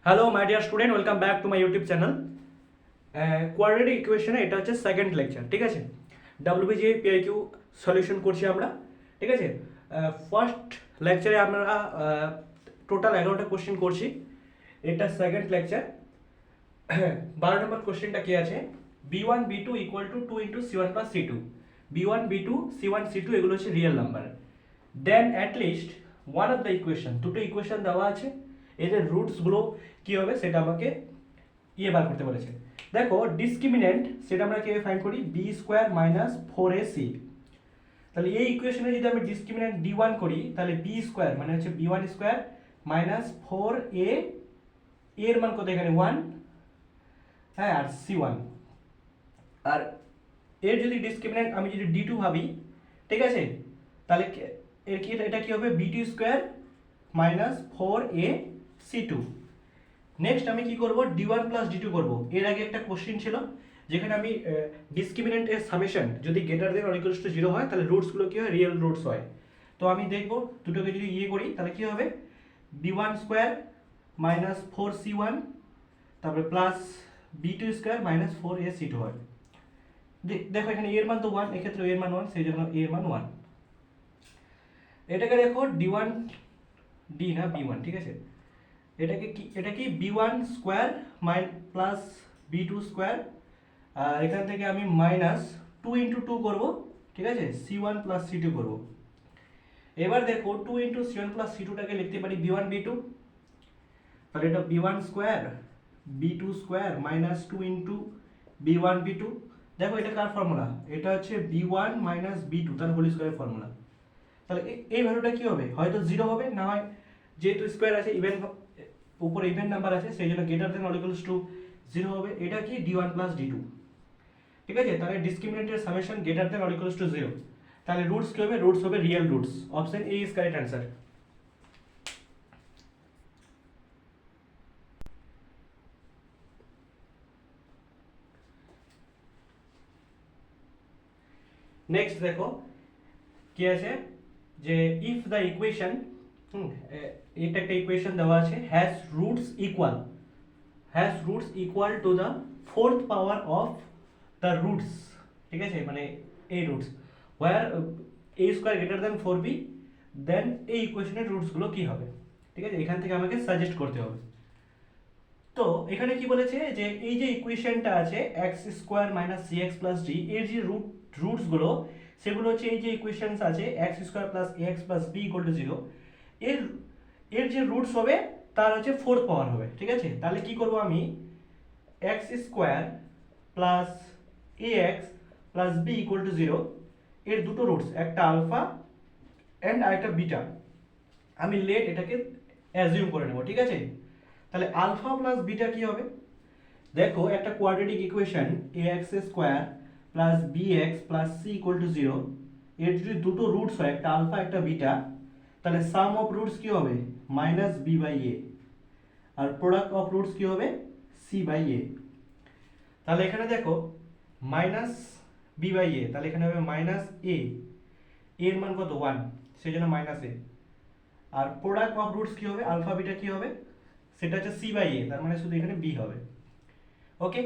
Hello my dear student, welcome back to my YouTube channel. Quadratic ইকুয়েশনে এটা হচ্ছে second lecture, ঠিক আছে। ডাব্লিউবিজিএ পিআইকিউ সলিউশন করছি আমরা, ঠিক আছে। ফার্স্ট লেকচারে আমরা টোটাল 11টা কোশ্চেন করছি, এটা সেকেন্ড লেকচার। 12 নম্বর কোশ্চেনটা কি আছে, B one B two equal to 2 × c1 + c2। B one B two c1 c2 এগুলো হচ্ছে real number. Then at least one of the equation, দুটো ইকুয়েশন দেওয়া আছে, এদের রুটসগুলো কী হবে সেটা আমাকে বার করতে বলেছে। দেখো ডিসক্রিমিনেন্ট সেটা আমরা কীভাবে ফাইন্ড করি, b² - 4ac। তাহলে এই ইকুয়েশনে যদি আমি ডিসক্রিমিনেন্ট d1 করি, তাহলে b² মানে হচ্ছে b1² - 4a, এর মান কত এখানে 1, হ্যাঁ, আর c1। আর এর যদি ডিসক্রিমিনেন্ট আমি যদি d2 ভাবি, ঠিক আছে, তাহলে এর কি এটা কি হবে b2² - 4a c2। নেক্সট আমি কি করব, d1 + d2 করব। এর আগে একটা কোশ্চেন ছিল যেখানে আমি ডিসক্রিমিনেন্টের সামেশন যদি greater than or equals to 0 হয় তাহলে রুটসগুলো কি হয়, রিয়েল রুটস হয়। তো আমি দেখব দুটোকে যদি করি তাহলে কি হবে, b1² - 4c1 তারপরে প্লাস b2² - 4ac2 হয়। দেখো এখানে এর মান তো 1, এক্ষেত্রে এর মান 1, সেই জন্য এর মান 1। এটাকে দেখো d1 d না b1, ঠিক আছে। এটা কি b1² প্লাস b2², আর এখান থেকে আমি -2 × 2 করব, ঠিক আছে, c1 + c2 করব। এবার দেখো 2 × c1 + c2টাকে লিখতে পারি b1 b2, তাহলে এটা b1² b2² - 2 × b1 b2। দেখো এটা কার ফর্মুলা, এটা হচ্ছে b1 - b2 তার হোল স্কয়ারের ফর্মুলা। তাহলে এই ভ্যালুটা কি হবে, হয়তো 0 হবে, না হয় যেহেতু স্কয়ার আছে ইভেন উপরে ইভেন নাম্বার আছে সেই জন্য greater than or equals to 0 হবে। এটা কি d1 + d2, ঠিক আছে। তাহলে ডিসক্রিমিনেন্টের summation greater than or equals to 0, তাহলে রুটস কি হবে, রুটস হবে real roots. Option A is correct answer. Next দেখো কি আছে, যে ইফ দ্য ইকুয়েশন, এটা একটা ইকুয়েশন দেওয়া আছে, has roots equal to the fourth power of the roots, ঠিক আছে, মানে এই roots were a² greater than 4b, then এই ইকুয়েশনের রুটসগুলো কি হবে, ঠিক আছে। এখান থেকে আমাকে সাজেস্ট করতে হবে। তো এখানে কি বলেছে যে এই যে ইকুয়েশনটা আছে x² - cx + d, এর যে রুটসগুলো সেগুলো হচ্ছে এই যে ইকুয়েশনস আছে x² + ax + b = 0, এর এর যে রুটস হবে তার হচ্ছে ফোর্থ পাওয়ার হবে, ঠিক আছে। তাহলে কি করব আমি, x² + ax + b = 0, এর দুটো রুটস, একটা আলফা এন্ড আরেকটা বিটা, আমি লেট এটাকে অ্যাজিউম করে নেব, ঠিক আছে। তাহলে আলফা প্লাস বিটা কি হবে, দেখো একটা quadratic equation ax² + bx + c = 0, এর যদি দুটো রুটস হয়, একটা আলফা একটা বিটা, তাহলে সাম অফ রুটস কি হবে -b/a, R product of roots কি হবে c/a। তাহলে এখানে দেখো -b/a, তাহলে এখানে হবে -a, এর মান কত 1, সেই জন্য -a। আর প্রোডাক্ট অফ রুটস কি হবে, আলফা বিটা কি হবে, সেটা হচ্ছে c/a, তার মানে শুধু এখানে b হবে। ওকে,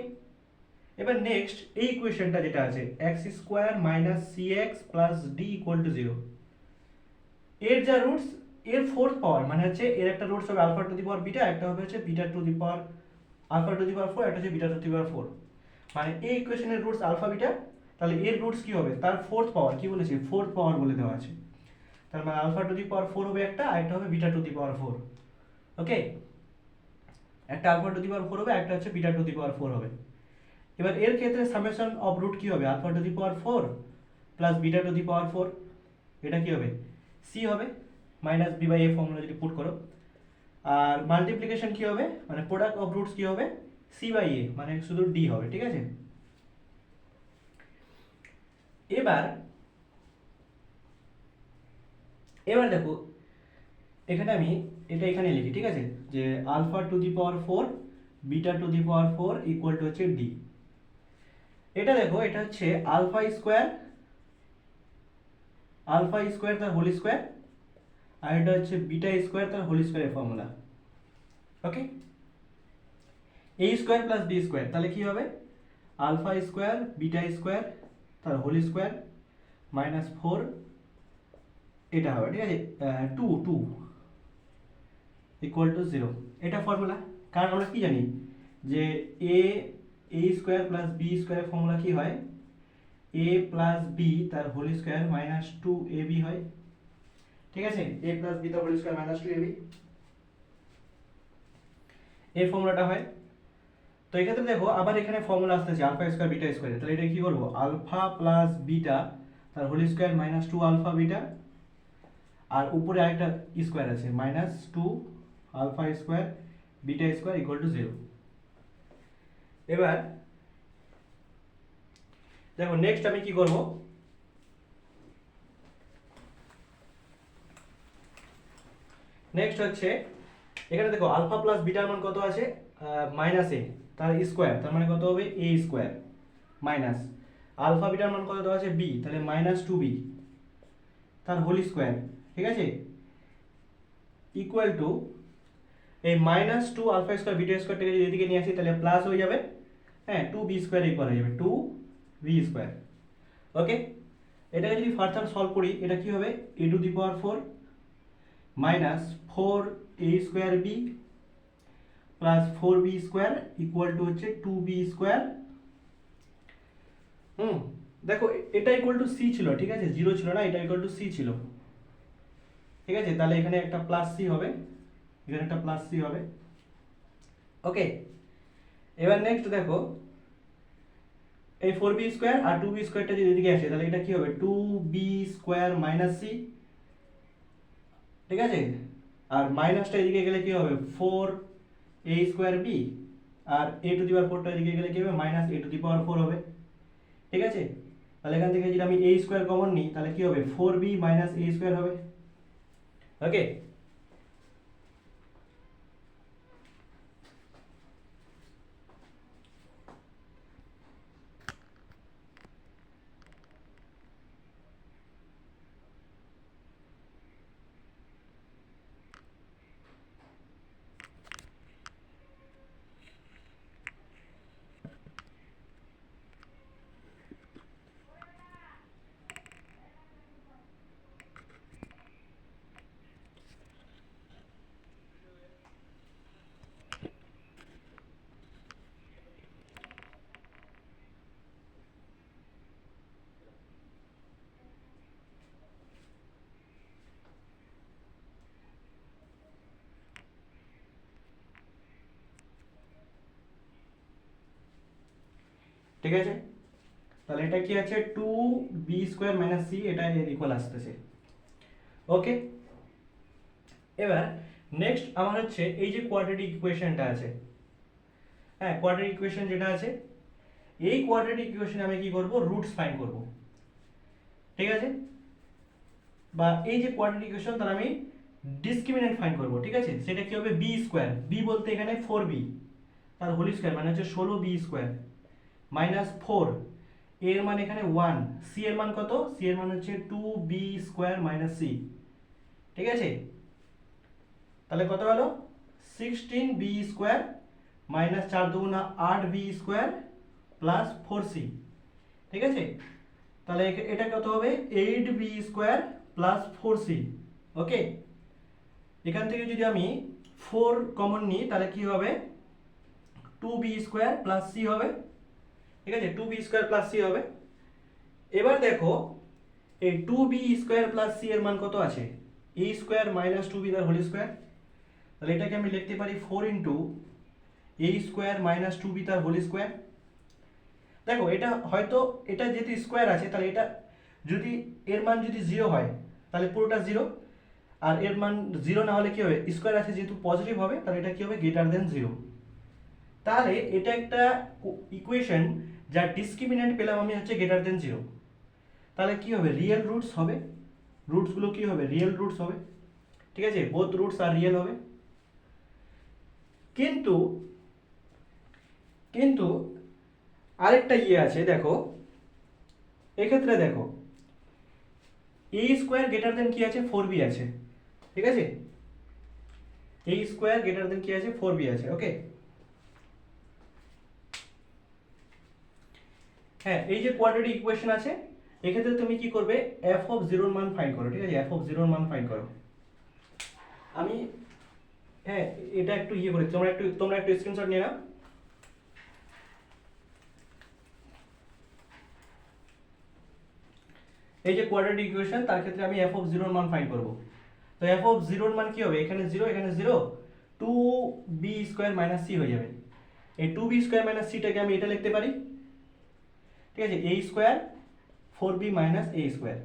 এবার নেক্সট এই ইকুয়েশনটা যেটা আছে x² - cx + d = 0, এর যা রুটস, এর ফোর্থ পাওয়ার মানে হচ্ছে এর একটা রুটস হবে alpha to the power beta, একটা হবে হচ্ছে beta to the power alpha to the power 4, একটা হচ্ছে বিটা টু দি পাওয়ার 4। মানে এই ইকুয়েশনের রুটস আলফা বিটা, তাহলে এর রুটস কি হবে, তার ফোর্থ পাওয়ার, কি বলেছে ফোর্থ পাওয়ার বলে দেওয়া আছে, তার মানে আলফা টু দি পাওয়ার 4 হবে একটা, আর একটা হবে বিটা টু দি পাওয়ার 4। ওকে, একটা আলফা টু দি পাওয়ার 4 হবে, একটা হচ্ছে বিটা টু দি পাওয়ার 4 হবে। এবার এর ক্ষেত্রে সামেশন অফ রুট কি হবে, alpha to the power 4 plus beta to the power 4, এটা কি হবে সি হবে, -b/a ফর্মুলা যদি পুট করো। আর মাল্টিপ্লিকেশন কি হবে, মানে প্রোডাক্ট অফ রুটস কি হবে c/a, মানে শুধু d হবে, ঠিক আছে। এবার এবার দেখো এখানে আমি এটা এখানে লিখি, ঠিক আছে, যে alpha to the power 4 beta to the power 4 equal to হচ্ছে d। এটা দেখো এটা হচ্ছে আলফা স্কোয়ার তার হোল স্কোয়ার, আর এটা হচ্ছে বিটা স্কোয়ার তার হোল স্কোয়ারের formula. Okay, A square plus B square, তাহলে কি হবে আলফা স্কোয়ার বিটা স্কোয়ার তার হোল স্কোয়ার মাইনাস 4 এটা হবে, ঠিক আছে, 2 ইকুয়াল টু 0। এটা ফর্মুলা। কারণ আমরা কি জানি যে এ স্কোয়ার প্লাস বি স্কোয়ারের ফর্মুলা কি হয়, এ প্লাস বি তার হোল স্কোয়ার মাইনাস 2ab হয়, ঠিক আছে, এ প্লাস বি তার হোল স্কোয়ার মাইনাস 2ab এই ফর্মুলাটা হয়। তো এক্ষেত্রে দেখো আবার এখানে ফর্মুলা আসতেছে আলফা স্কোয়ার বিটা স্কোয়ার, তাহলে এটা কি করবো আলফা প্লাস বিটা তার whole square minus 2 alpha beta, আর উপরে আরেকটা স্কোয়ার আছে minus 2 alpha square beta square equal to 0। এবার দেখো নেক্সট আমি কি করব, নেক্সট হচ্ছে এখানে দেখো আলফা প্লাস বিটার মান কত আছে মাইনাস এ তার স্কোয়ার, তার মানে কত হবে এ স্কোয়ার মাইনাস আলফা বিটার মান কত আছে বি, তাহলে মাইনাস 2b তার হোল স্কোয়ার, ঠিক আছে, ইকুয়াল টু এই মাইনাস 2 আলফা স্কোয়ার বিটা স্কোয়ারটাকে যদি এদিকে নিয়ে আসি তাহলে প্লাস হয়ে যাবে, হ্যাঁ 2b স্কোয়ার ইকুয়াল হয়ে যাবে 2b স্কোয়ার। ওকে, এটাকে যদি ফার্দার সলভ করি এটা কি হবে A to the power 4 minus 4a square B plus 4b square equal to হচ্ছে 2b স্কোয়ার। দেখো এটা ইকুয়াল টু সি ছিল, ঠিক আছে, 0 ছিল না, এটা ইকুয়াল টু সি ছিল, ঠিক আছে, তাহলে এখানে একটা প্লাস সি হবে, এখানে একটা প্লাস সি হবে। ওকে, এবার নেক্সট দেখো এই 4b স্কোয়ার আর 2b স্কোয়ারটা যদি এদিকে আসে তাহলে এটা কি হবে 2b স্কোয়ার মাইনাস সি, ঠিক আছে, আর মাইনাসটা এদিকে গেলে কি হবে 4a স্কোয়ার বি, আর a টু দি পাওয়ার 4টা এদিকে গেলে কি হবে minus a to the power 4 হবে, ঠিক আছে। তাহলে এখান থেকে যদি আমি a স্কোয়ার কমন নিই তাহলে কি হবে 4b মাইনাস a স্কোয়ার হবে। ওকে, ঠিক আছে, তাহলে এটা কি আছে 2b স্কোয়ার মাইনাস সি, এটা এর ইকুয়াল আসতেছে। ওকে, এবার নেক্সট আমার হচ্ছে এই যে কোয়াড্রেটিক ইকুয়েশনটা আছে, হ্যাঁ কোয়াড্রেটিক ইকুয়েশন যেটা আছে, এই কোয়াড্রেটিক ইকুয়েশনে আমি কি করব রুটস ফাইন্ড করব, ঠিক আছে, বা এই যে কোয়াড্রেটিক ইকুয়েশন তার আমি ডিসক্রিমিনেন্ট ফাইন্ড করব, ঠিক আছে, সেটা কি হবে বি স্কোয়ার, বি বলতে এখানে 4b তার হোল স্কোয়ার মানে হচ্ছে 16b স্কোয়ার মাইনাস 4 এর মান এখানে 1, সি এর মান কত, সি এর মান হচ্ছে 2b স্কোয়ার মাইনাস সি, ঠিক আছে, তাহলে কত হলো 16b স্কোয়ার মাইনাস 4 দুগুণা 8b স্কোয়ার প্লাস 4c, ঠিক আছে, তাহলে এটা কত হবে 8b স্কোয়ার প্লাস 4c। ওকে, এখান থেকে যদি আমি 4 কমন নিই তাহলে কি হবে 2b স্কোয়ার প্লাস c হবে, ঠিক আছে, 2b স্কোয়ার প্লাস c হবে। এবার দেখো এই 2b স্কোয়ার প্লাস c এর মান কত আছে a স্কোয়ার মাইনাস 2b তার হোল স্কোয়ার, তাহলে এটাকে আমি লিখতে পারি 4 into a square minus 2b তার হোল স্কোয়ার। দেখো এটা হয়তো এটা যেহেতু স্কোয়ার আছে তাহলে এটা যদি এর মান যদি 0 হয় তাহলে পুরোটা 0, আর এর মান 0 না হলে কি হবে স্কোয়ার আছে যেহেতু পজিটিভ হবে তাহলে এটা কি হবে গ্রেটার দেন 0। তাহলে এটা একটা ইকুয়েশন যার ডিসক্রিমিনেন্ট পেলাম আমি হচ্ছে গ্রেটার দেন 0, তাহলে কি হবে রিয়েল রুটস হবে, রুটসগুলো কি হবে রিয়েল রুটস হবে, ঠিক আছে, বোথ রুটস আর রিয়েল হবে। কিন্তু কিন্তু আরেকটা আছে দেখো, এক্ষেত্রে দেখো a স্কোয়ার গ্রেটার দেন কি আছে 4b আছে, ঠিক আছে, a স্কোয়ার গ্রেটার দেন কি আছে 4b আছে। ওকে, হ্যাঁ, এই যে কোয়াড্রেটিক ইকুয়েশন আছে, এক্ষেত্রে তুমি কি করবে, এফ অফ জিরোর মান ফাইন্ড করো, ঠিক আছে, এফ অফ জিরোর মান ফাইন্ড করো। আমি হ্যাঁ এটা একটু ইয়ে করি, তোমরা একটু স্ক্রিনশট নিয়ে নাও। এই যে কোয়াড্রেটিক ইকুয়েশন, তার ক্ষেত্রে আমি এফ অফ জিরোর মান ফাইন্ড করব। তো এফ অফ জিরোর মান কি হবে, এখানে জিরো এখানে zero, two B square minus C হয়ে যাবে। এই টু বি স্কোয়ার মাইনাস সিটাকে আমি এটা লিখতে পারি, ঠিক আছে, A square four B minus A square.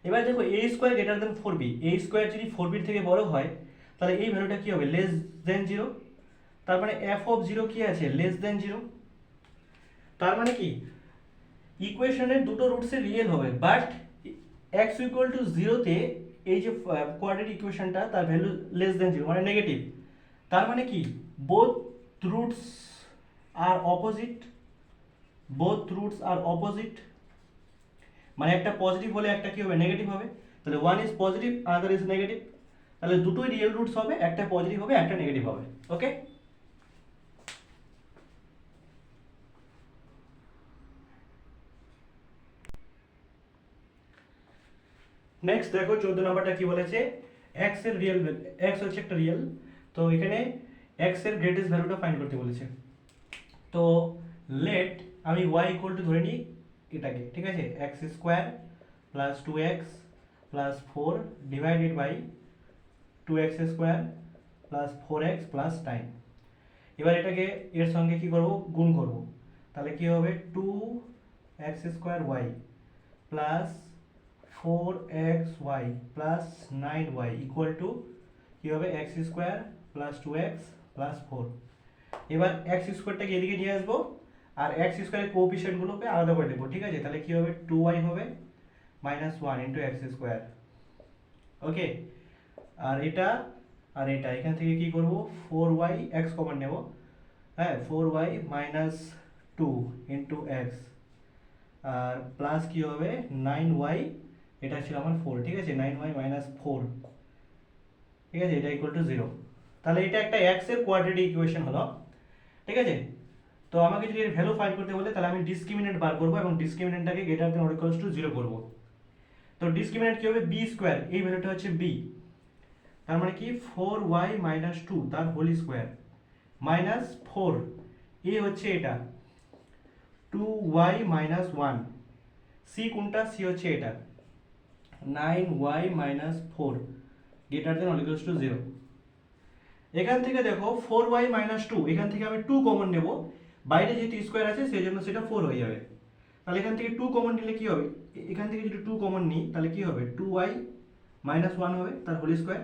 এবার দেখো A square greater than four B, A square যদি ফোর বির থেকে বড় হয় তাহলে এই ভ্যালুটা কি হবে, লেস দেন জিরো। তার মানে এফ অফ জিরো কি আছে, লেস দেন জিরো। তার মানে কি ইকুয়েশনের দুটো রুটসে রিয়েল হবে, বাট এক্স ইকুয়াল টু জিরোতে এই যে কোয়াড্রেটিক ইকুয়েশনটা তার ভ্যালু লেস দেন জিরো মানে নেগেটিভ। তার মানে কি বোথ রুটস আর অপোজিট, বোথ রুটস আর অপোজিট, মানে একটা পজিটিভ হলে একটা কি হবে, নেগেটিভ হবে। তাহলে one is positive other is negative, তাহলে দুটোই রিয়েল রুটস হবে, একটা পজিটিভ হবে একটা নেগেটিভ হবে। ওকে, নেক্সট দেখো 14 নাম্বারটা কি বলেছে, এক্স এর রিয়েল, এক্স হচ্ছে একটা রিয়েল, তো এখানে এক্স এর গ্রেটেস্ট ভ্যালুটা ফাইন্ড করতে বলেছে। তো লেট আমি ওয়াই ইকুয়াল টু ধরে নিই এটাকে, ঠিক আছে, X square plus two X plus four divided by two x square plus four X plus nine. এবার এটাকে এর সঙ্গে কি করব, গুণ করব। তাহলে কি হবে, two x square Y plus four X Y plus nine Y equal to কী হবে, x square plus two X plus four. এবার এক্স স্কোয়ারটাকে এদিকে নিয়ে আসবো আর এক্স স্কোয়ারের কোএফিসিয়েন্টগুলোকে আলাদা করে দেবো, ঠিক আছে, তাহলে কী হবে, টু ওয়াই হবে minus one into X square. Okay, আর এটা আর এটা এখান থেকে কি করব, ফোর ওয়াই এক্স কমন নেব, হ্যাঁ, four Y minus two into X আর প্লাস কি হবে নাইন ওয়াই, এটা ছিল আমার ফোর, ঠিক আছে, নাইন ওয়াই মাইনাস ফোর, ঠিক আছে, এটা ইকুয়াল টু জিরো। তাহলে এটা একটা এক্স এর কোয়াড্রেটিক ইকুয়েশন হলো, ঠিক আছে। তো আমাকে যদি এর ভ্যালু ফাইন্ড করতে বলে তাহলে আমি ডিসক্রিমিনেন্ট বার করবো এবং ডিসক্রিমিনেন্টটাকে greater than or equals to zero করবো। তো ডিসক্রিমিনেন্ট কি হবে, বি স্কোয়ার, এই ভ্যালুটা হচ্ছে বি, তার মানে কি ফোর ওয়াই মাইনাস টু তার whole square minus four, A হচ্ছে এটা two Y minus one, C কোনটা, সি হচ্ছে এটা nine Y minus four greater than or equals to zero. এখান থেকে দেখো ফোর ওয়াই মাইনাস টু, এখান থেকে আমি টু কমন নেব, বাইরে যেহেতু স্কোয়ার আছে সেই জন্য সেটা ফোর হয়ে যাবে। তাহলে এখান থেকে টু কমন নিলে কি হবে, এখান থেকে যদি টু কমন নিই তাহলে কি হবে, টু ওয়াই মাইনাস ওয়ান হবে তার হোল স্কোয়ার,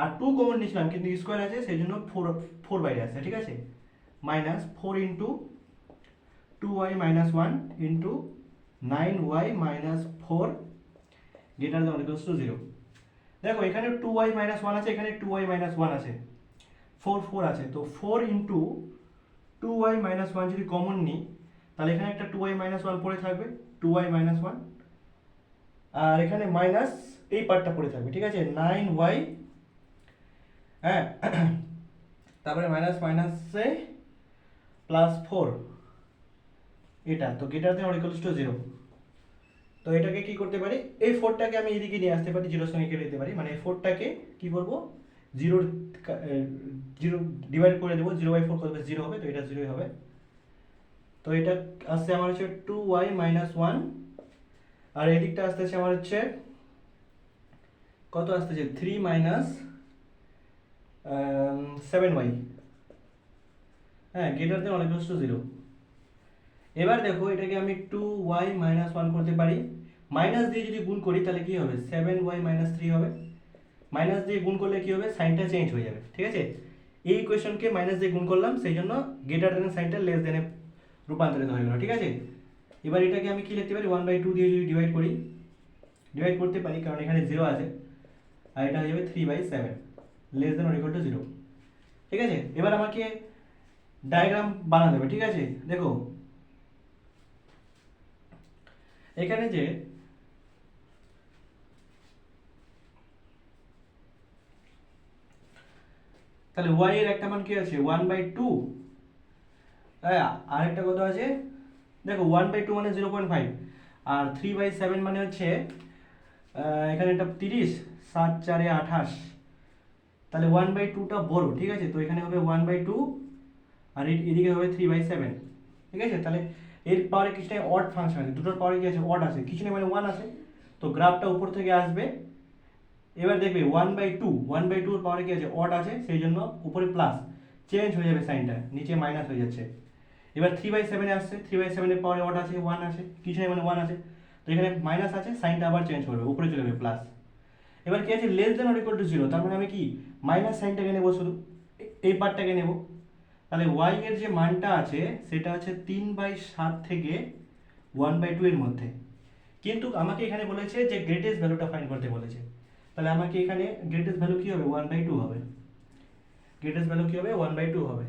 আর টু কমন নিয়েছিলাম কিন্তু স্কোয়ার আছে সেই জন্য ফোর ফোর বাইরে আসছে, ঠিক আছে, minus four into two Y minus one into nine Y minus four greater than or equals to zero. দেখো এখানে টু ওয়াই মাইনাস ওয়ান আছে, এখানে টু ওয়াই মাইনাস ওয়ান আছে, ফোর ফোর আছে, তো four into two Y minus one যদি common নিই তাহলে এখানে একটা টু ওয়াই মাইনাস ওয়ান পড়ে থাকবে, টু ওয়াই মাইনাস ওয়ান, আর এখানে মাইনাস এই পার্টটা পড়ে থাকবে, ঠিক আছে, নাইন ওয়াই, হ্যাঁ, তারপরে মাইনাস মাইনাসে প্লাস ফোর, এটা তো greater than or equals to zero. তো এটাকে কি করতে পারি, এই ফোরটাকে আমি এদিকে নিয়ে আসতে পারি, জিরোর সঙ্গে কেটে দিতে পারি, মানে এই ফোরটাকে কি করব, জিরোর জিরো ডিভাইড করে দেবো, জিরো বাই ফোর করবে জিরো হবে, তো এটা জিরোই হবে। তো এটা আসছে আমার হচ্ছে টু ওয়াই মাইনাস ওয়ান, আর এদিকটা আসতেছে আমার হচ্ছে কত আসতেছে, থ্রি মাইনাস সেভেন ওয়াই, হ্যাঁ, greater than or equals to zero. এবার দেখো এটাকে আমি টু ওয়াই মাইনাস ওয়ান করতে পারি, মাইনাস দিয়ে যদি গুণ করি তাহলে কি হবে, সেভেন ওয়াই মাইনাস থ্রি হবে, মাইনাস দিয়ে গুণ করলে কি হবে, সাইনটা চেঞ্জ হয়ে যাবে, ঠিক আছে, এই ইকুয়েশনকে মাইনাস দিয়ে গুণ করলাম সেই জন্য গ্রেটার দেন সাইনটা লেস দেনে রূপান্তরিত হয়ে গেল, ঠিক আছে। এবার এটাকে আমি কি লিখতে পারি, ওয়ান বাই টু দিয়ে যদি ডিভাইড করি, ডিভাইড করতে পারি কারণ এখানে জিরো আছে, আর এটা হয়ে যাবে three by seven less than or equal to zero, ঠিক আছে। এবার আমাকে ডায়াগ্রাম বানাতে হবে, ঠিক আছে, দেখো এখানে যে তাহলে ওয়াই এর একটা মান কি আছে, ওয়ান বাই টু, হ্যাঁ, আরেকটা কত আছে দেখো 1/2 মানে 0.5, আর 3/7 মানে হচ্ছে এখানে এটা 30, 7 4 28, তাহলে 1/2টা বড়, ঠিক আছে, তো এখানে হবে 1/2 আর এদিকে হবে 3/7, ঠিক আছে। তাহলে এর পাওয়ারে কিছু নেই, অড ফাংশন আছে, দুটোর পাওয়ারে কি আছে, অড আছে, কিছু নেই মানে 1 আছে, তো গ্রাফটা উপর থেকে আসবে। এবার দেখবে 1/2 এর পাওয়ারে কি আছে, অড আছে, সেই জন্য উপরে প্লাস, চেঞ্জ হয়ে যাবে সাইনটা, নিচে মাইনাস হয়ে যাচ্ছে। এবার 3/7 এ আসছে, 3/7 এর পাওয়ারে অড আছে, 1 আছে, কিছু নেই মানে 1 আছে, তো এখানে মাইনাস আছে, সাইনটা আবার চেঞ্জ করবে, উপরে চলে যাবে প্লাস। এবার কি আছে, less than or equal to 0, তার মানে আমি কি মাইনাস সাইনটাকে নেব, শুধু এই পার্টটাকে নেব। তাহলে y এর যে মানটা আছে সেটা হচ্ছে 3/7 থেকে 1/2 এর মধ্যে, কিন্তু আমাকে এখানে বলেছে যে গ্রেটেস্ট ভ্যালুটা ফাইন্ড করতে বলেছে, তাহলে আমাকে এখানে গ্রেটেস্ট ভ্যালু কি হবে, 1/2 হবে, গ্রেটেস্ট ভ্যালু কি হবে, 1/2 হবে।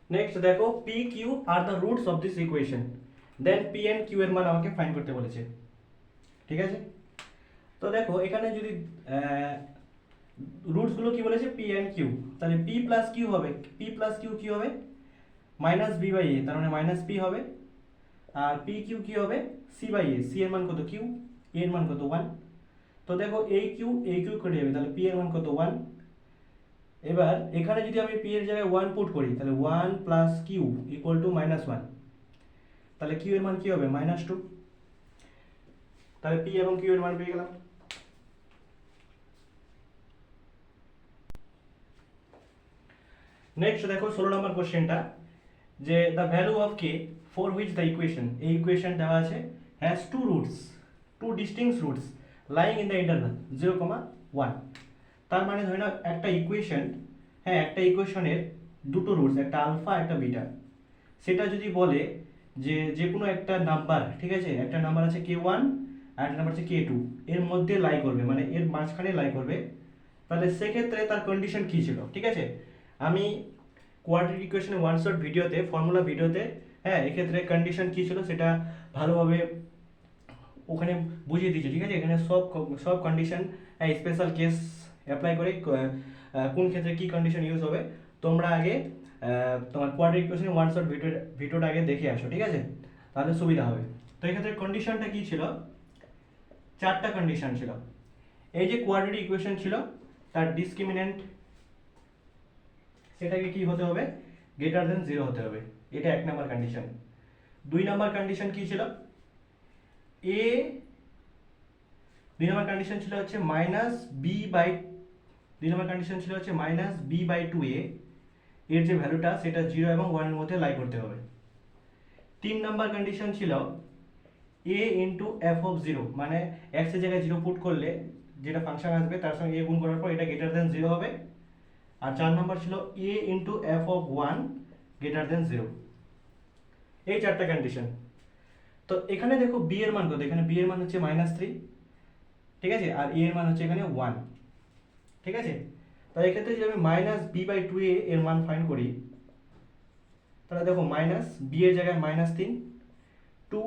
নেক্সট দেখো p q আর the roots of this equation, then p and q এর মান আমাকে ফাইন্ড করতে বলেছে, ঠিক আছে। তো দেখো এখানে যদি রুটস গুলো কি বলেছে, p এন্ড q, তাহলে p প্লাস q হবে, p প্লাস q কি হবে, মাইনাস b বাই a, তার মানে মাইনাস p হবে, আর p q কি হবে, c বাই a, c এর মান কত, q, a এর মান কত 1, তো দেখো a q কেটে যাবে, তাহলে p এর মান কত 1। এবার এখানে যদি আমি p এর জায়গায় 1 পুট করি, তাহলে 1 প্লাস q ইকুয়াল টু -1, তাহলে q এর মান কি হবে, -2, তাহলে p এবং q এর মান পেয়ে গেলাম। নেক্সট দেখো 16 নম্বর কোশ্চেনটা, যে the value of k for which the equation, এই ইকুয়েশন দেওয়া আছে, has two roots, two distinct roots lying in the interval 0,1, তার মানে ধরে নাও একটা ইকুয়েশন, হ্যাঁ একটা ইকুয়েশনের দুটো রুটস, একটা আলফা একটা বিটা, সেটা যদি বলে যে যে কোনো একটা নাম্বার, ঠিক আছে, একটা নাম্বার আছে k1 আর একটা নাম্বার আছে k2, এর মধ্যে লাই করবে, মানে এর মাঝখানে লাই করবে, তাহলে সেক্ষেত্রে তার কন্ডিশন কী ছিল, ঠিক আছে। আমি কোয়াড্রেটিক ইকুয়েশনের ওয়ান শট ভিডিওতে, ফর্মুলা ভিডিওতে, হ্যাঁ এক্ষেত্রে কন্ডিশন কী ছিল সেটা ভালোভাবে ওখানে বুঝিয়ে দিয়েছি, ঠিক আছে। এখানে সব সব কন্ডিশন, স্পেশাল কেস অ্যাপ্লাই করে কোন ক্ষেত্রে কী কন্ডিশন ইউজ হবে, তোমরা আগে তোমার কোয়াড্রেটিক ইকুয়েশনের ওয়ান শট ভিডিওটা আগে দেখে আসো, ঠিক আছে, তাহলে সুবিধা হবে। তো এক্ষেত্রে কন্ডিশনটা কী ছিল, চারটা কন্ডিশন ছিল। এই যে কোয়াড্রেটিক ইকুয়েশন ছিল, তার ডিসক্রিমিনেন্ট সেটাকে কি হতে হবে, গ্রেটার দেন 0 হতে হবে, এটা এক নাম্বার কন্ডিশন। দুই নাম্বার কন্ডিশন কি ছিল, এ, দুই নাম্বার কন্ডিশন ছিল হচ্ছে মাইনাস বি বাই, দুই নাম্বার কন্ডিশন ছিল হচ্ছে -b/2a, এর যে ভ্যালুটা সেটা 0 এবং 1 এর মধ্যে লাই করতে হবে। তিন নাম্বার কন্ডিশন ছিল a ইন্টু এফ অফ 0, মানে x এর জায়গায় 0 পুট করলে যেটা ফাংশন আসবে তার সঙ্গে a গুণ করার পর এটা গ্রেটার দেন 0 হবে। আর 4 নাম্বার ছিল a into F of 1 greater than 0। এই চারটা কন্ডিশন। তো এখানে দেখো b এর মান কত, এখানে b এর মান হচ্ছে -3, ঠিক আছে, আর a এর মান হচ্ছে এখানে 1, ঠিক আছে। তো এই ক্ষেত্রে যদি আমি -b/2a এর মান ফাইন্ড করি, তাহলে দেখো b এর জায়গায় -3, 2,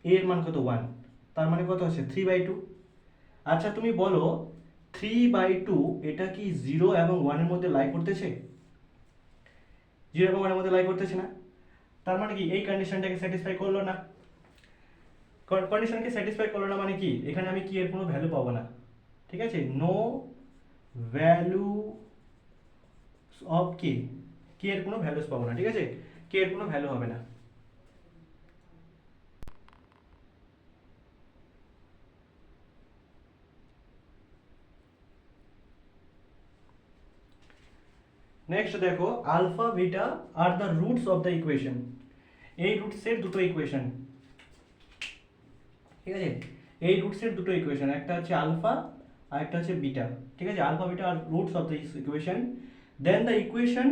a এর মান কত 1, তার মানে কত হচ্ছে 3/2। আচ্ছা তুমি বলো 3/2 এটা কি 0 এবং 1 এর মধ্যে লাই করতেছে, 0 এবং 1 এর মধ্যে লাই করতেছে না, তার মানে কি এই কন্ডিশনটাকে স্যাটিসফাই করলো না। কন্ডিশনকে স্যাটিসফাই করলো না মানে কি, এখানে আমি কি এর কোনো ভ্যালু পাবো না, ঠিক আছে, নো ভ্যালু অফ কে, কে এর কোনো ভ্যালুস পাবো না, ঠিক আছে, কে এর কোনো ভ্যালু হবে না। নেক্সট দেখো alpha beta are the roots of the equation, এই রুটসের দুটো ইকুয়েশন, ঠিক আছে, এই রুটসের দুটো ইকুয়েশন, একটা হচ্ছে আলফা আর একটা হচ্ছে বিটা, ঠিক আছে, alpha beta R roots of the equation, then the equation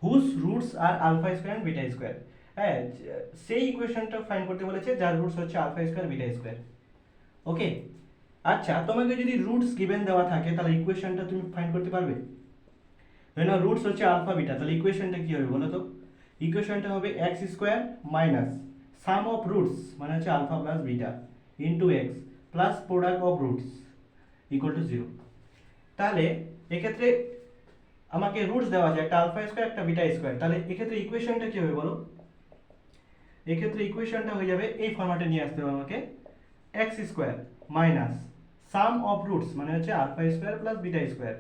whose roots are alpha square and beta square, হ্যাঁ সেই ইকুয়েশনটা ফাইন্ড করতে বলেছে যার রুটস হচ্ছে alpha square beta square, okay. আচ্ছা তোমাকে যদি রুটস গিভেন দেওয়া থাকে তাহলে ইকুয়েশনটা তুমি ফাইন্ড করতে পারবে, ধরে নাও রুটস হচ্ছে আলফা বিটা, তাহলে ইকুয়েশনটা কি হবে বলো তো, ইকুয়েশনটা হবে x square minus sum of roots, মানে হচ্ছে alpha plus beta, into x plus product of roots equal to 0। তাহলে এক্ষেত্রে আমাকে রুটস দেওয়া আছে, একটা আলফা স্কোয়ার একটা বিটা স্কোয়ার। তাহলে এক্ষেত্রে ইকুয়েশনটা কি হবে বলো? এক্ষেত্রে ইকুয়েশনটা হয়ে যাবে এই ফরম্যাটে নিয়ে আসতে হবে আমাকে, x square minus sum of roots মানে হচ্ছে alpha square plus beta square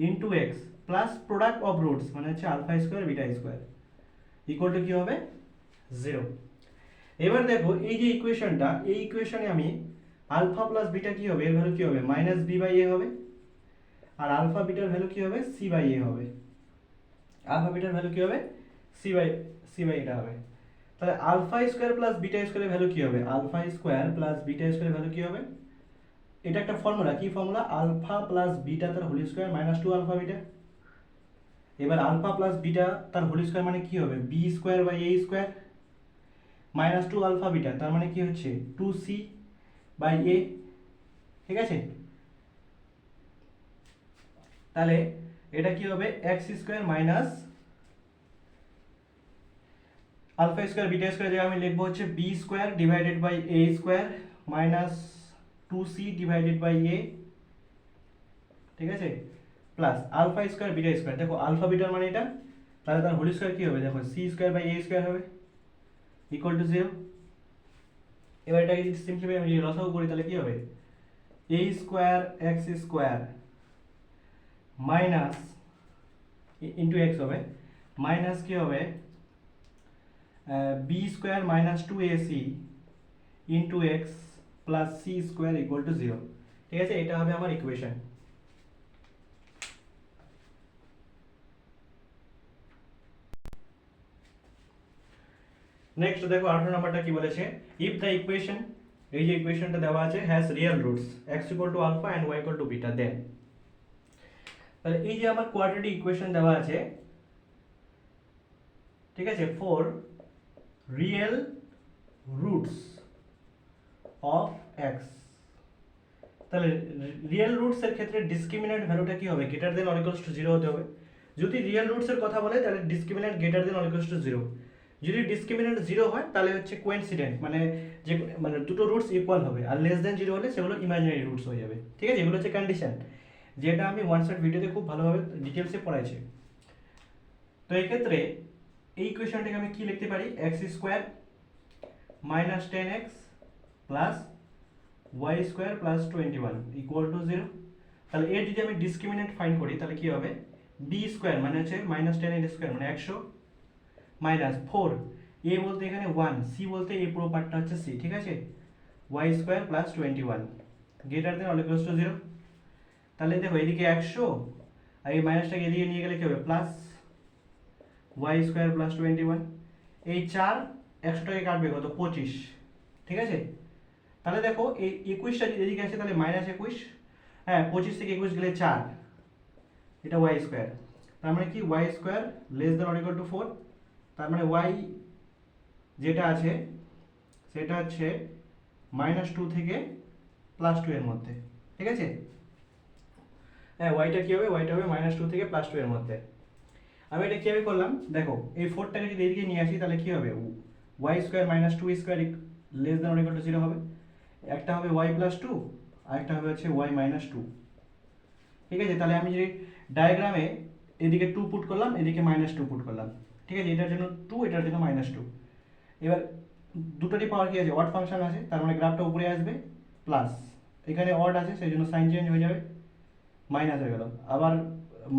into x plus product of roots মানে হচ্ছে alpha square beta square equal to কি হবে? 0। এবার দেখো এই যে ইকুয়েশনটা, এই ইকুয়েশনে আমি আলফা প্লাস বিটা কি হবে, এর ভ্যালু কি হবে? মাইনাস বি বাই এ হবে। আর আলফা বিটার ভ্যালু কি হবে? সি বাই এ হবে। আলফা বিটার ভ্যালু কি হবে? সি বাই এটা হবে। তাহলে আলফা স্কোয়ার প্লাস বিটা স্কোয়ারের ভ্যালু কি হবে? আলফা স্কোয়ার প্লাস বিটা স্কোয়ারের ভ্যালু কি হবে? এটা একটা ফর্মুলা, কি ফর্মুলা? আলফা প্লাস বিটা তার whole square minus 2 alpha beta. এবার আলফা প্লাস বিটা তার হোল স্কোয়ার মানে কি হবে? B square by A square minus 2 alpha beta তার মানে কি হচ্ছে? 2c by A. ঠিক আছে, তাহলে এটা কি হবে? X square minus alpha square beta square জায়গায় আমি লিখবো হচ্ছে B square divided by A square minus 2c divided by A. ঠিক আছে, plus alpha square beta square. দেখো আলফা বিটার মানে এটা, তাহলে তার হোল স্কোয়ার কি হবে? দেখো C square by A square হবে ইকুয়াল টু 0। এবার এটাকে যদি সিম্পলিফাই আমি লসাগু করি তাহলে কি হবে? A square X square minus into X হবে মাইনাস কি হবে? B square minus 2ac into x plus C square equal to 0। ঠিক আছে, এটা হবে আমার ইকুয়েশন। নেক্সট দেখো 18 নাম্বারটা কি বলেছে? ইফ দ্য ইকুয়েশন, এই যে ইকুয়েশনটা দেওয়া আছে, has real roots x equal to alpha and y equal to beta, then তাহলে এই যে আমার কোয়াড্রেটিক ইকুয়েশন দেওয়া আছে, ঠিক আছে, for real roots of x, তাহলে রিয়েল রুটস এর ক্ষেত্রে ডিসক্রিমিন্যান্ট ভ্যালুটা কি হবে? Greater than or equals to 0 হতে হবে। যদি রিয়েল রুটস এর কথা বলে তাহলে discriminant greater than or equals to 0। যদি ডিসক্রিমিন্যান্ট 0 হয় তাহলে হচ্ছে কোইন্সিডেন্ট, যে মানে দুটো রুটস ইকুয়াল হবে, আর লেস দেন 0 হলে সেগুলো ইমাজিনারি রুটস হয়ে যাবে। ঠিক আছে, এগুলো হচ্ছে কন্ডিশন, যেটা আমি ওয়ান সাইড ভিডিওতে খুব ভালোভাবে ডিটেলসে পড়াইছি। তো এই ক্ষেত্রে এই ইকুয়েশনটাকে আমি কি লিখতে পারি? X square minus 10x plus y square plus 21 equal to 0। তাহলে এর যদি আমি ডিসক্রিমিনেন্ট ফাইন্ড করি তাহলে কি হবে? বি স্কোয়ার মানে হচ্ছে মাইনাস 10 এর স্কোয়ার মানে 100 মাইনাস 4, এ বলতে এখানে 1, সি বলতে এই পুরো পার্টটা হচ্ছে সি। ঠিক আছে, y square plus 21 greater than or equals to 0। তাহলে দেখো এদিকে 100 আর এই মাইনাসটাকে এদিকে নিয়ে গেলে কি হবে? প্লাস y স্কোয়ার প্লাস 21, এই 4 100টাকে কাটবে কত? 25। ঠিক আছে, তাহলে দেখো এই 21টা যদি এদিকে আসে তাহলে মাইনাস 21, হ্যাঁ 25 থেকে 21 গেলে 4, এটা y স্কোয়ার। তার মানে কি? y square less than or equal two 4, তার মানে y যেটা আছে সেটা হচ্ছে -2 থেকে +2 এর মধ্যে। ঠিক আছে, হ্যাঁ ওয়াইটা কি হবে? ওয়াইটা হবে -2 থেকে +2 এর মধ্যে। আমি এটা কিভাবে করলাম দেখো, এই 4টাকে যদি এদিকে নিয়ে আসি তাহলে কি হবে? y square -2 square less than or equal to 0 হবে। একটা হবে y প্লাস 2 আর একটা হবে হচ্ছে y মাইনাস 2। ঠিক আছে, তাহলে আমি যদি ডায়াগ্রামে এদিকে 2 পুট করলাম, এদিকে -2 পুট করলাম। ঠিক আছে, এটার জন্য 2, এটার জন্য -2। এবার দুটোরই পাওয়ার কি আছে? অড ফাংশন আছে, তার মানে গ্রাফটা উপরে আসবে, প্লাস এখানে অড আছে সেই জন্য সাইন চেঞ্জ হয়ে যাবে, মাইনাস হয়ে গেল। আবার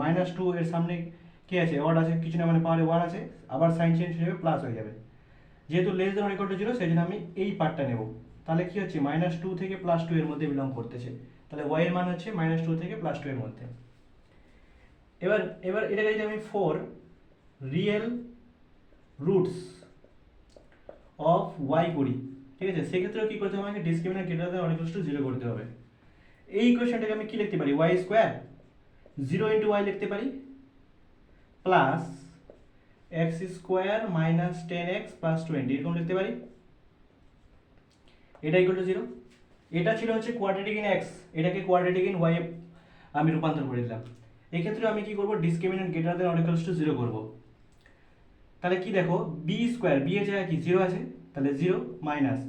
-2 এর সামনে কি আছে? অড আছে, কিছু না মানে পাওয়ারে 1 আছে, আবার সাইন চেঞ্জ হয়ে যাবে, প্লাস হয়ে যাবে। যেহেতু less than or equal to 0 সেই জন্য আমি এই পার্টটা নেব। তাহলে কি হচ্ছে? -2 থেকে +2 এর মধ্যে বিলং করতেছে, তাহলে y এর মান হচ্ছে -2 থেকে +2 এর মধ্যে। এবার এবার এটাকে যদি আমি for real roots of y করি, ঠিক আছে, সেক্ষেত্রেও কি করতে হবে? আমাকে discriminant greater than or equals to 0 করতে হবে। এই ইকুয়েশনটাকে আমি কি লিখতে পারি? y স্কোয়ার 0 ইন্টু y লিখতে পারি plus x square minus 10x plus 20 এরকম লিখতে পারি। এটা ইকুয়াল টু 0। এটা ছিল হচ্ছে কোয়াড্রেটিক ইন x, এটাকে কোয়াড্রেটিক ইন y আমি রূপান্তর করে দিলাম। এই ক্ষেত্রে আমি কি করব? Discriminant greater than or equals to 0 করব। তাহলে কি দেখো, বি স্কোয়ার, বি এর জায়গায় কি 0 আছে, তাহলে 0 মাইনাস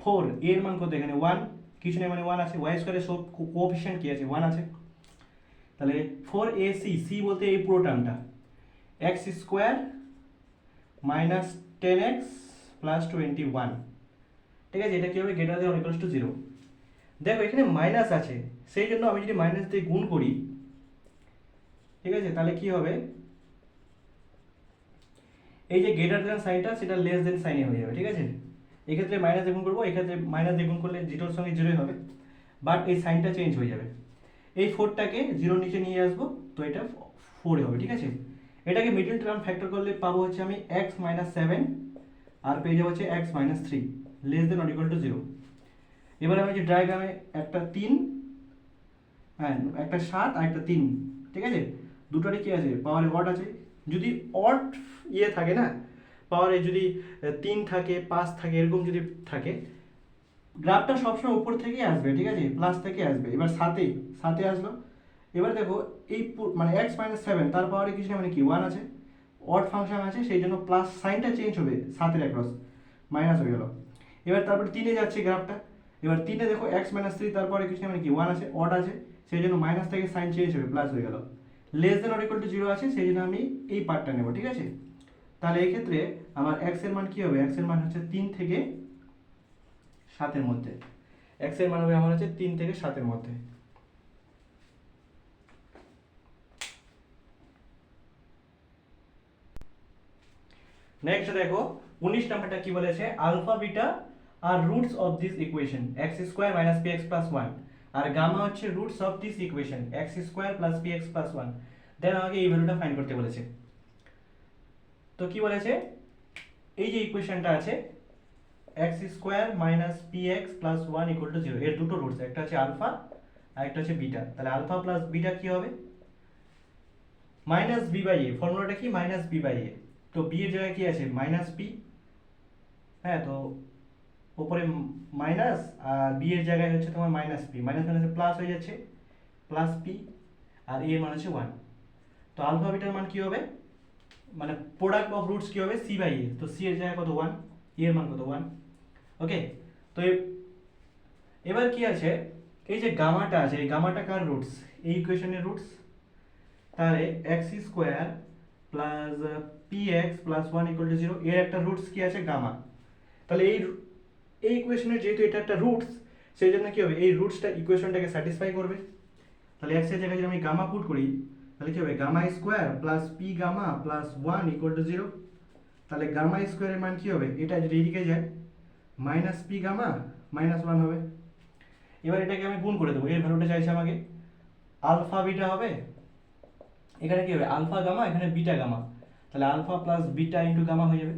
4, এর মান কত? এখানে 1, কিছু নেই মানে 1 আছে, y স্কোয়ারের সব কোএফিশিয়েন্ট কি আছে? 1 আছে, তাহলে 4ac, সি বলতে এই পুরো টার্মটা, X square minus 10x plus 21, ঠিক আছে। এটা কি হবে, greater than or equals to 0। দেখো এখানে মাইনাস আছে, সেই জন্য আমি যদি মাইনাস দিয়ে গুণ করি, ঠিক আছে, তাহলে কি হবে, এই যে গ্রেটার দেন সাইনটা সেটা লেস দেন সাইনে হয়ে যাবে, ঠিক আছে। এক্ষেত্রে মাইনাস দিয়ে গুণ করবো, এক্ষেত্রে মাইনাস দিয়ে গুণ করলে জিরোর সঙ্গে জিরোই হবে, বাট এই সাইনটা চেঞ্জ হয়ে যাবে। এই 4টাকে জিরোর নিচে নিয়ে আসবো, তো এটা 4 হবে, ঠিক আছে। এটাকে মিডল টার্ম ফ্যাক্টর করলে পাবো হচ্ছে আমি এক্স মাইনাস 7 আর পেয়ে যাবো হচ্ছে x minus 3 less than or equal to 0। এবার আমি যে ডায়াগ্রামে একটা 3, হ্যাঁ একটা 7 আর একটা 3, ঠিক আছে, দুটোরই কি আছে, পাওয়ারে অড আছে। যদি অড ইয়ে থাকে না, পাওয়ারে যদি 3 থাকে 5 থাকে এরকম যদি থাকে, গ্রাফটা সবসময় উপর থেকেই আসবে, ঠিক আছে, প্লাস থেকে আসবে। এবার সাথে সাথে আসলো, এবার দেখো এই মানে এক্স মাইনাস 7 তার পাওয়ারে কিছু না, মানে কি 1 আছে, অড ফাংশন আছে, সেই জন্য প্লাস সাইনটা চেঞ্জ হবে, সাথের অ্যাক্রস মাইনাস হয়ে গেল। এবার তারপরে 3-এ যাচ্ছে গ্রাফটা, এবার 3-এ দেখো এক্স মাইনাস 3 তারপরে কিছু না, মানে কি 1 আছে, অড আছে, সেই জন্য মাইনাস থেকে সাইন চেঞ্জ হবে, প্লাস হয়ে গেল। Less than or equal to 0 আছে, সেই জন্য আমি এই পার্টটা নেব, ঠিক আছে। তাহলে এই ক্ষেত্রে আমার এক্স এর মান কি হবে, এক্স এর মান হচ্ছে 3 থেকে 7-এর মধ্যে, এক্স এর মান হবে আমার হচ্ছে 3 থেকে 7-এর মধ্যে। নেক্সট দেখো 19 নাম্বারটা কি বলেছে, alpha beta R roots of this equation X square minus P x plus 1 আর গামা হচ্ছে roots of this equation X square plus P x plus 1। Then আমাকে এই ভ্যালুটা ফাইন্ড করতে বলেছে। তো কি বলেছে, এই যে ইকুয়েশনটা আছে X square minus P x plus 1 equal to 0, এর দুটো রুটস, একটা হচ্ছে আলফা আর একটা হচ্ছে বিটা। তাহলে আলফা প্লাস বিটা কি হবে, মাইনাস বি বাই এ, ফর্মুলাটা কি মাইনাস বি বাই এ। তো বি এর জায়গায় কি আছে মাইনাস পি, হ্যাঁ, তো উপরে মাইনাস আর বি এর জায়গায় হচ্ছে তোমার মাইনাস পি, মাইনাস মাইনাসে প্লাস হয়ে যাচ্ছে, প্লাস পি আর এ এর মান হচ্ছে 1। তো আলফা বিটার মান কি হবে, মানে প্রোডাক্ট অফ রুটস কি হবে সি বাই এ, তো সি এর জায়গায় কত 1, এ এর মান কত 1। ওকে, তো এবার কি আছে, এই যে গামাটা আছে, এই গামাটা কার রুটস, এই ইকুয়েশনের রুটস। তাহলে x square plus P x plus 1 equal to 0, এর একটা রুটস কি আছে গামা। তাহলে এই ইকুয়েশনের যেহেতু এটা একটা রুটস, সেই জন্য কি হবে, এই রুটসটা ইকুয়েশনটাকে স্যাটিসফাই করবে। তাহলে এক্স এর জায়গায় যদি আমি গামা পুট করি, তাহলে কি হবে gamma square plus p gamma plus 1 equal to 0। তাহলে গামা স্কোয়ারের মান কি হবে, এটা যদি এদিকে যায় মাইনাস পি গামা মাইনাস 1 হবে। এবার এটাকে আমি গুণ করে দেবো, এর ভ্যালুটা চাইছে আমাকে, আলফা বিটা হবে, এখানে কি হবে আলফা গামা, এখানে বিটা গামা, তাহলে alpha plus beta into gamma হয়ে যাবে।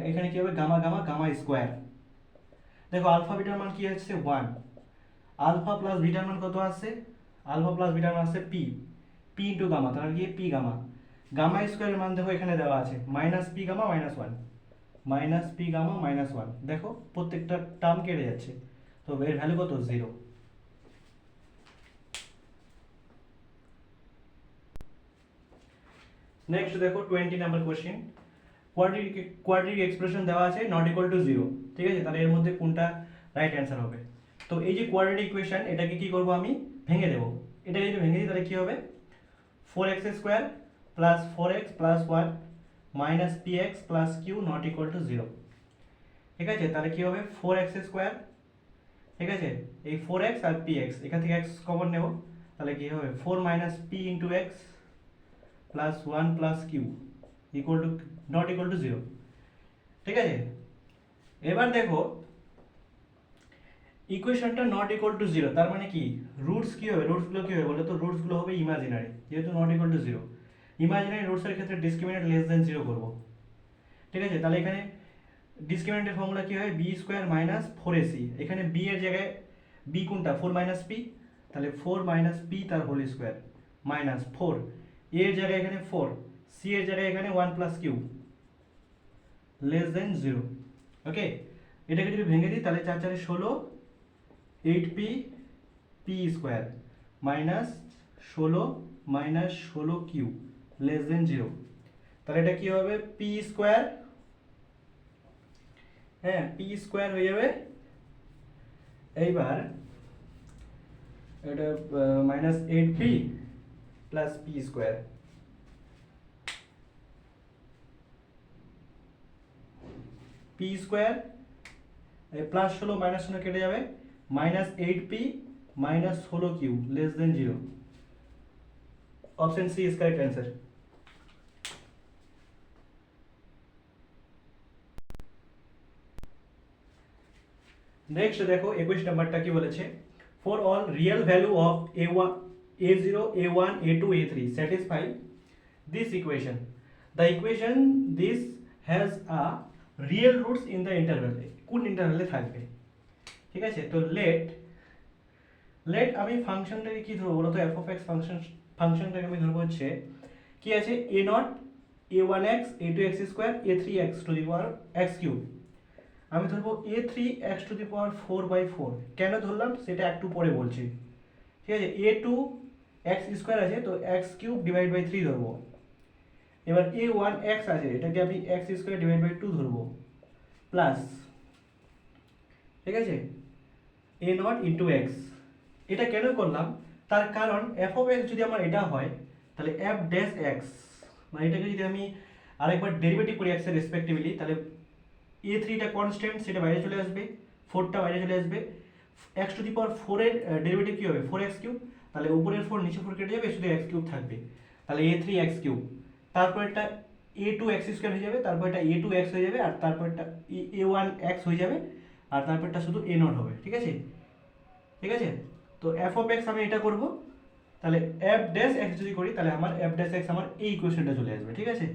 এখানে কি হবে গামা গামা গামা স্কোয়ার। দেখো আলফা বিটার মান কি হচ্ছে 1, আলফা প্লাস বিটার মান কত আছে, আলফা প্লাস বিটার মান আছে পি, পি ইন্টু গামা, তাহলে কি পি গামা, গামা স্কোয়ারের মান দেখো এখানে দেওয়া আছে minus p gamma minus 1, minus p gamma minus 1, দেখো প্রত্যেকটা টার্ম কেটে যাচ্ছে, তো এর ভ্যালু কত 0। নেক্সট দেখো 20 নাম্বার কোশ্চেন, কোয়াড্রিক এক্সপ্রেশন দেওয়া আছে নট ইকুয়াল টু 0, ঠিক আছে, তাহলে এর মধ্যে কোনটা রাইট অ্যান্সার হবে। তো এই যে কোয়াড্রিক ইকুয়েশন, এটাকে কি করব আমি ভেঙে দেব, এটা যদি ভেঙে দিই তাহলে কি হবে 4x square plus 4x plus 1 minus P x plus q not equal to 0, ঠিক আছে। তাহলে কি হবে 4x স্কোয়ার, ঠিক আছে, এই 4x আর পি এক্স এখান থেকে x কমন নেব, তাহলে কি হবে 4 minus p into x plus 1 plus q equal to not equal to 0, ঠিক আছে। এবার দেখো ইকুয়েশনটা নট ইকুয়াল টু 0, তার মানে কি রুটস কি হবে, রুটসগুলো কি হবে বলো তো, রুটসগুলো হবে ইমাজিনারি, যেহেতু নট ইকুয়াল টু 0, ইমাজিনারি রুটসের ক্ষেত্রে ডিসক্রিমিনেন্ট লেস দেন 0 করব, ঠিক আছে। তাহলে এখানে ডিসক্রিমিনেন্টের ফর্মুলা কি হয় বি স্কোয়ার মাইনাস 4ac, এখানে বি এর জায়গায় বি কোনটা 4 মাইনাস পি, তাহলে 4 মাইনাস পি তার হোল স্কোয়ার মাইনাস 4, এ এর জায়গায় এখানে 4, সি এর জায়গায় এখানে 1 plus q less than 0। Okay, এটাকে যদি ভেঙে দিই তাহলে 4 4 16, 8p p square minus 16 minus 16 q less than 0। তাহলে এটা কি হবে পি স্কোয়ার, হ্যাঁ পি স্কোয়ার হয়ে যাবে, এইবার এটা minus 8p plus p square. P square plus 16 minus 16 কেটে যাবে, minus 8p minus 16q less than 0। Option c is correct answer. Next দেখো 21 নাম্বারটা কি বলেছে, for all real value of a1 a0 a1 a2 a3 satisfy this equation, the equation this has a real roots in the interval, কোন ইন্টারভ্যালে থাকবে? ঠিক আছে, তো late আমি ফাংশনটাকে কি ধরবো বলতো, এফ অফ এক্স ফাংশনটাকে আমি ধরবো হচ্ছে কি আছে, A naught A one X A two x square A three X to the power X cube. আমি ধরবো A three X to the power 4/4। কেন ধরলাম সেটা একটু পরে বলছি। ঠিক আছে, এ টু এক্স স্কোয়ার আছে তো এক্স কিউব ডিভাইড বাই 3 ধরবো। এবার এ ওয়ান এক্স আছে, এটাকে আমি এক্স স্কোয়ার ডিভাইড বাই 2 ধরবো, প্লাস ঠিক আছে এ নট ইন্টু এক্স। এটা কেন করলাম, তার কারণ এফ অফ এক্স যদি আমার এটা হয় তাহলে এফ ড্যাশ এক্স, মানে এটাকে যদি আমি আরেকবার ডেরিভেটিভ করি এক্সের রেসপেক্টিভলি, তাহলে এ থ্রিটা কনস্ট্যান্ট সেটা বাইরে চলে আসবে, 4টা বাইরে চলে আসবে, এক্স টু দি পাওয়ার 4-এর ডেরিভেটিভ কী হবে 4x কিউব, তাহলে উপরের 4 নিচে 4 কেটে যাবে, শুধু এক্স কিউব থাকবে, তাহলে এ থ্রি এক্স কিউব। তারপর এটা এ টু এক্স স্কোয়ার হয়ে যাবে, তারপর এটা এ টু এক্স হয়ে যাবে, আর তারপরটা এ ওয়ান এক্স হয়ে যাবে, আর তারপরটা শুধু এ নট হবে। ঠিক আছে, ঠিক আছে, তো এফ অফ এক্স আমি এটা করব, তাহলে এফ ড্যাশ এক্স যদি করি তাহলে আমার এফ ড্যাশ এক্স আমার এই ইকুয়েশনটা চলে আসবে। ঠিক আছে,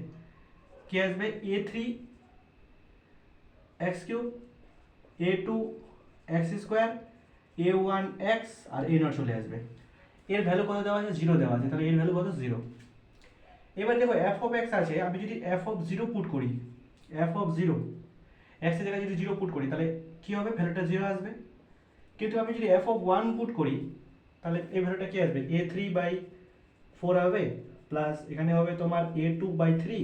কি আসবে a three x cube a two x square a one x আর এ নট চলে আসবে। এর ভ্যালু কত দেওয়া আছে, 0 দেওয়া আছে, তাহলে এর ভ্যালু কত 0। এবার দেখো এফ অফ এক্স আছে, আমি যদি এফ অফ 0 পুট করি, এফ অফ 0 এক্স এর জায়গায় যদি 0 পুট করি তাহলে কি হবে, ভ্যালুটা 0 আসবে। কিন্তু আমি যদি এফ অফ 1 পুট করি তাহলে এই ভ্যালুটা কি আসবে, এ থ্রি বাই 4 হবে, প্লাস এখানে হবে তোমার এ টু বাই 3,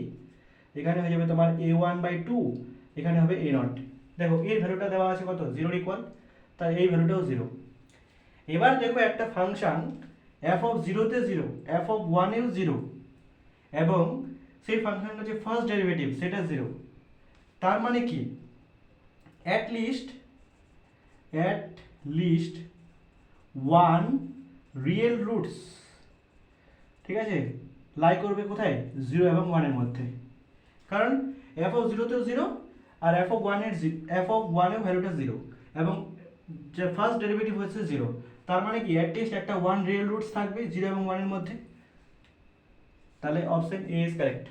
এখানে হয়ে যাবে তোমার এ ওয়ান বাই 2, এখানে হবে এ নট। দেখো এর ভ্যালুটা দেওয়া আছে কত, 0 ইকুয়াল, তাই এই ভ্যালুটাও 0। এবার দেখো একটা ফাংশন এফ অফ 0-তে 0, এফ অফ 1-এও 0, এবং সেই ফাংশনটা যে ফার্স্ট ডেরিভেটিভ সেটা 0, তার মানে কি at least one real roots, ঠিক আছে, লাই করবে কোথায়, 0 এবং 1-এর মধ্যে। কারণ এফ অফ 0-তেও 0 আর এফ অফ 1-এর ভ্যালুটা 0, এবং যে ফার্স্ট ডেরিভেটিভ হচ্ছে 0, তার মানে কি অ্যাটলিস্ট একটা 1 রিয়েল রুটস থাকবে 0 এবং 1-এর মধ্যে। তাহলে অপশন এ ইজ কারেক্ট।